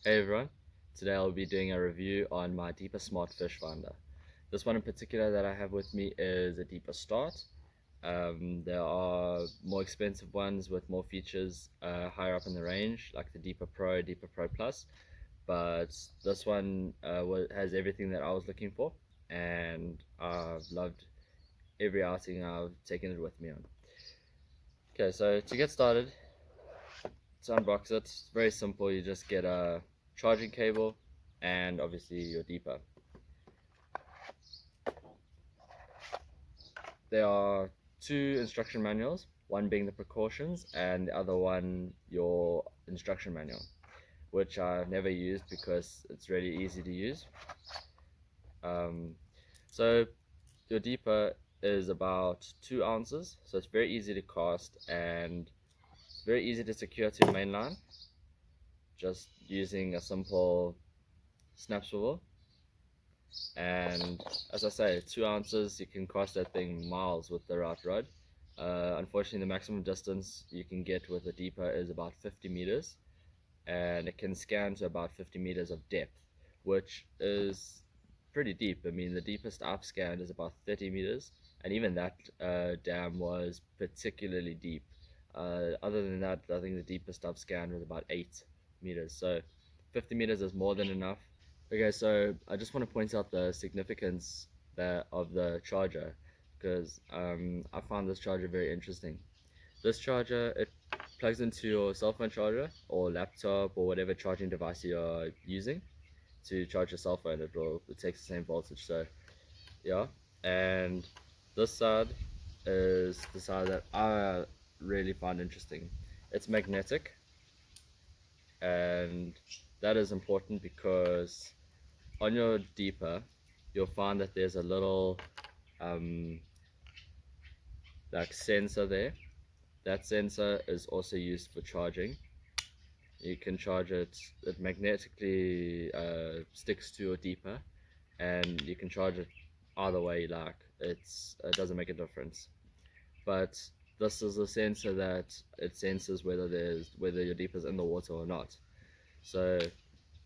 Hey everyone, today I'll be doing a review on my Deeper Smart Fish Finder. This one in particular that I have with me is a Deeper Start. There are more expensive ones with more features higher up in the range, like the Deeper Pro, Deeper Pro Plus, but this one has everything that I was looking for, and I've loved every outing I've taken it with me on. Okay, so to get started, to unbox it, it's very simple. You just get a charging cable and obviously your Deeper. There are two instruction manuals, one being the precautions and the other one your instruction manual, which I've never used because it's really easy to use. Um, so your Deeper is about 2 ounces, so it's very easy to cast and very easy to secure to your main line, just using a simple snap swivel. And as I say, 2 ounces, you can cross that thing miles with the right rod. Unfortunately, the maximum distance you can get with a Deeper is about 50 meters, and it can scan to about 50 meters of depth, which is pretty deep. I mean, the deepest I've scanned is about 30 meters, and even that dam was particularly deep. Other than that, I think the deepest I've scanned was about 8 meters, so 50 meters is more than enough. Okay, so I just want to point out the significance of the charger because I found this charger very interesting. This charger, it plugs into your cell phone charger or laptop or whatever charging device you're using to charge your cell phone. It takes the same voltage, so yeah. And this side is the side that I really find interesting. It's magnetic, and that is important because on your Deeper, you'll find that there's a little um, like sensor there. That sensor is also used for charging. You can charge it, it magnetically sticks to your Deeper, and you can charge it either way you like. It doesn't make a difference. But this is a sensor that it senses whether your Deeper's in the water or not. So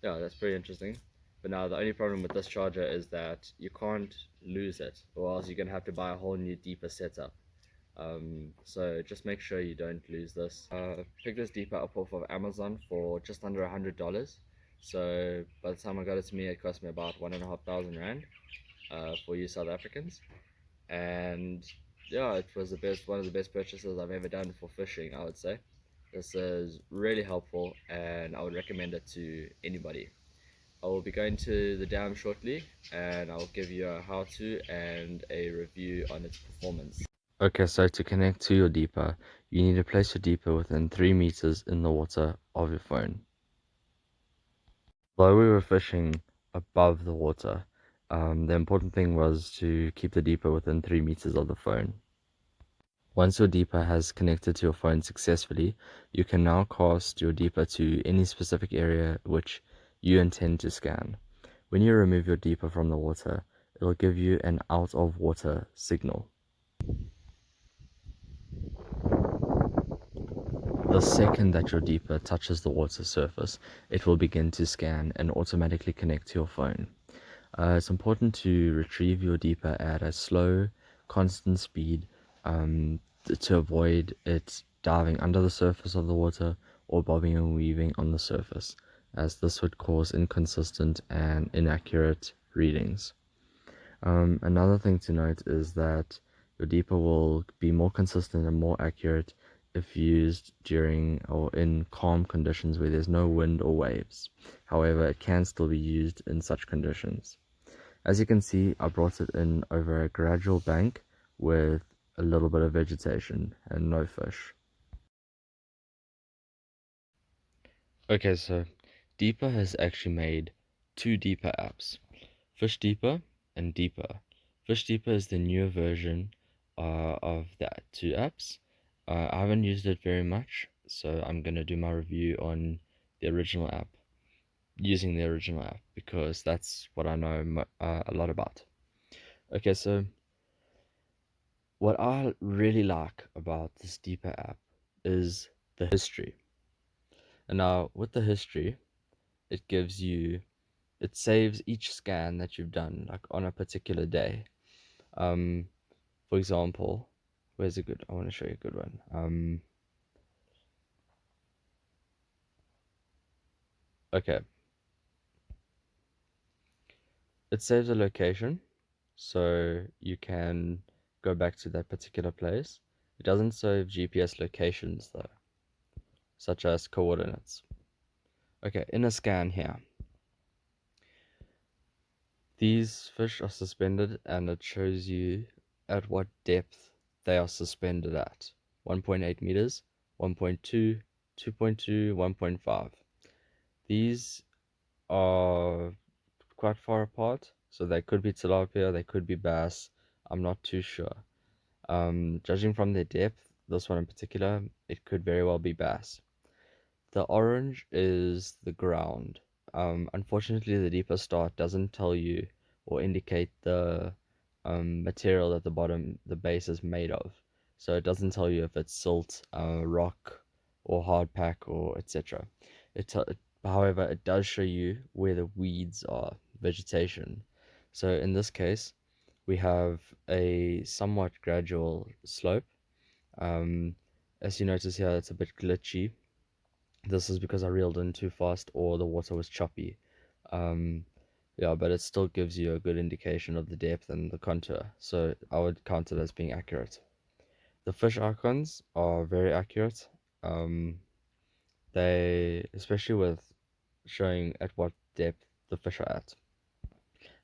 yeah, that's pretty interesting. But now the only problem with this charger is that you can't lose it, or else you're gonna have to buy a whole new Deeper setup. So just make sure you don't lose this. Picked this Deeper up off of Amazon for just under $100. So by the time I got it to me, it cost me about 1,500 rand for you South Africans. And yeah, it was one of the best purchases I've ever done for fishing, I would say. This is really helpful, and I would recommend it to anybody. I will be going to the dam shortly, and I'll give you a how-to and a review on its performance. Okay, so to connect to your Deeper, you need to place your Deeper within 3 meters in the water of your phone. While we were fishing above the water, the important thing was to keep the Deeper within 3 meters of the phone. Once your Deeper has connected to your phone successfully, you can now cast your Deeper to any specific area which you intend to scan. When you remove your Deeper from the water, it will give you an out of water signal. The second that your Deeper touches the water surface, it will begin to scan and automatically connect to your phone. It's important to retrieve your Deeper at a slow, constant speed to avoid it diving under the surface of the water or bobbing and weaving on the surface, as this would cause inconsistent and inaccurate readings. Another thing to note is that your Deeper will be more consistent and more accurate if used during or in calm conditions where there's no wind or waves. However, it can still be used in such conditions. As you can see, I brought it in over a gradual bank with a little bit of vegetation and no fish. Okay, so Deeper has actually made two Deeper apps, Fish Deeper and Deeper. Fish Deeper is the newer version of the two apps. I haven't used it very much, so I'm going to do my review on the original app, using the original app, because that's what I know a lot about. Okay, so what I really like about this Deeper app is the history. And now, with the history, it gives you, it saves each scan that you've done, like on a particular day. Um, for example, where's a good? I want to show you a good one. Okay, it saves a location, so you can go back to that particular place. It doesn't save GPS locations though, such as coordinates. Okay, in a scan here, these fish are suspended and it shows you at what depth they are suspended at. 1.8 meters, 1.2, 2.2, 1.5. These are quite far apart, so they could be tilapia, they could be bass. I'm not too sure. Judging from their depth, this one in particular, it could very well be bass. The orange is the ground. Unfortunately, the deeper start doesn't tell you or indicate the material that the base is made of. So it doesn't tell you if it's silt, rock, or hard pack, or etc. However, it does show you where the weeds are, vegetation. So in this case, we have a somewhat gradual slope. Um, as you notice here, it's a bit glitchy. This is because I reeled in too fast or the water was choppy. Um, yeah, but it still gives you a good indication of the depth and the contour, so I would count it as being accurate. The fish icons are very accurate. Um, especially with showing at what depth the fish are at.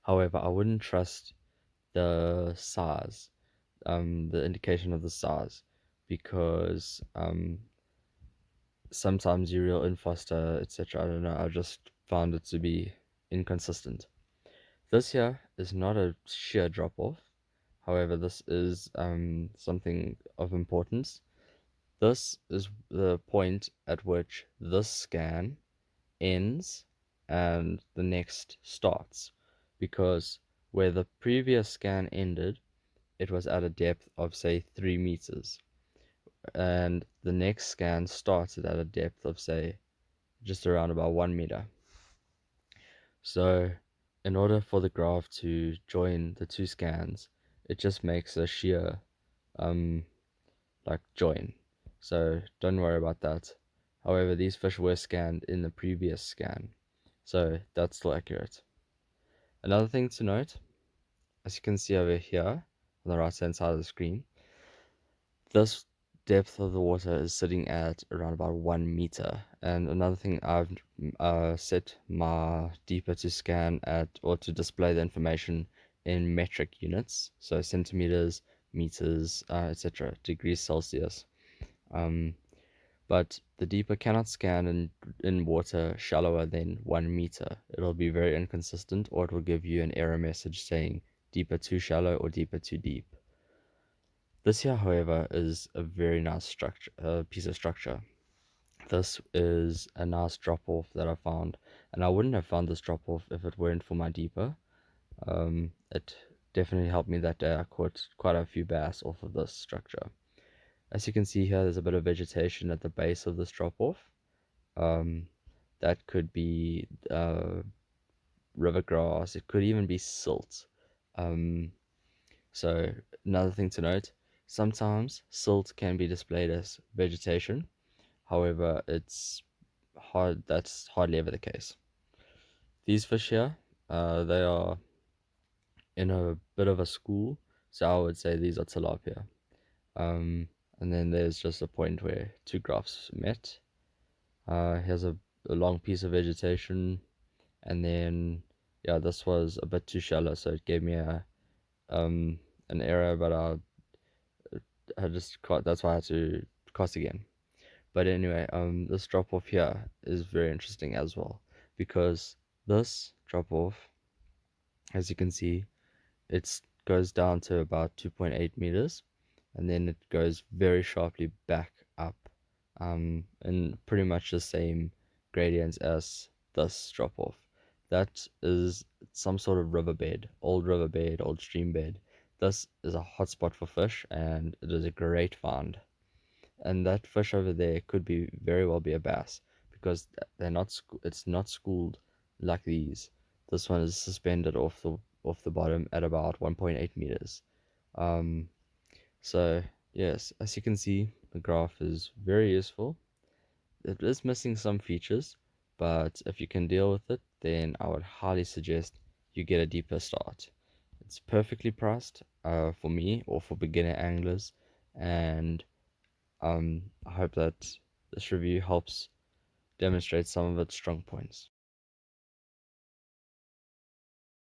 However, I wouldn't trust the size, the indication of the size, because sometimes you reel in faster, etc. I don't know. I just found it to be inconsistent. This here is not a sheer drop off. However, this is something of importance. This is the point at which this scan ends and the next starts. Because where the previous scan ended, it was at a depth of, say, 3 meters. And the next scan started at a depth of, say, just around about 1 meter. So in order for the graph to join the two scans, it just makes a shear um like join. So don't worry about that. However, these fish were scanned in the previous scan, so that's still accurate. Another thing to note, as you can see over here on the right hand side of the screen, this depth of the water is sitting at around about 1 meter. And another thing, I've set my deeper to scan at, or to display the information in metric units, so centimeters, meters, etc., degrees Celsius. Um, but the deeper cannot scan in water shallower than 1 meter. It'll be very inconsistent, or it will give you an error message saying deeper too shallow or deeper too deep. This here, however, is a very nice structure, piece of structure. This is a nice drop off that I found, and I wouldn't have found this drop off if it weren't for my deeper. It definitely helped me that day. I caught quite a few bass off of this structure. As you can see here, there's a bit of vegetation at the base of this drop off. Um, that could be river grass, it could even be silt. Um, So another thing to note, sometimes silt can be displayed as vegetation. However, that's hardly ever the case. These fish here, they are in a bit of a school, so I would say these are tilapia. Um, and then there's just a point where two graphs met. Here's a long piece of vegetation, and then yeah, this was a bit too shallow, so it gave me um an error, but I just caught, that's why I had to cast again. But anyway, this drop off here is very interesting as well, because this drop off, as you can see, it goes down to about 2.8 meters, and then it goes very sharply back up, in pretty much the same gradients as this drop off. That is some sort of riverbed, old stream bed. This is a hotspot for fish, and it is a great find. And that fish over there could be very well be a bass, because it's not schooled like these. This one is suspended off the bottom at about 1.8 meters. Um, so yes, as you can see, the graph is very useful. It is missing some features, but if you can deal with it, then I would highly suggest you get a deeper start. It's perfectly priced for me or for beginner anglers, and I hope that this review helps demonstrate some of its strong points.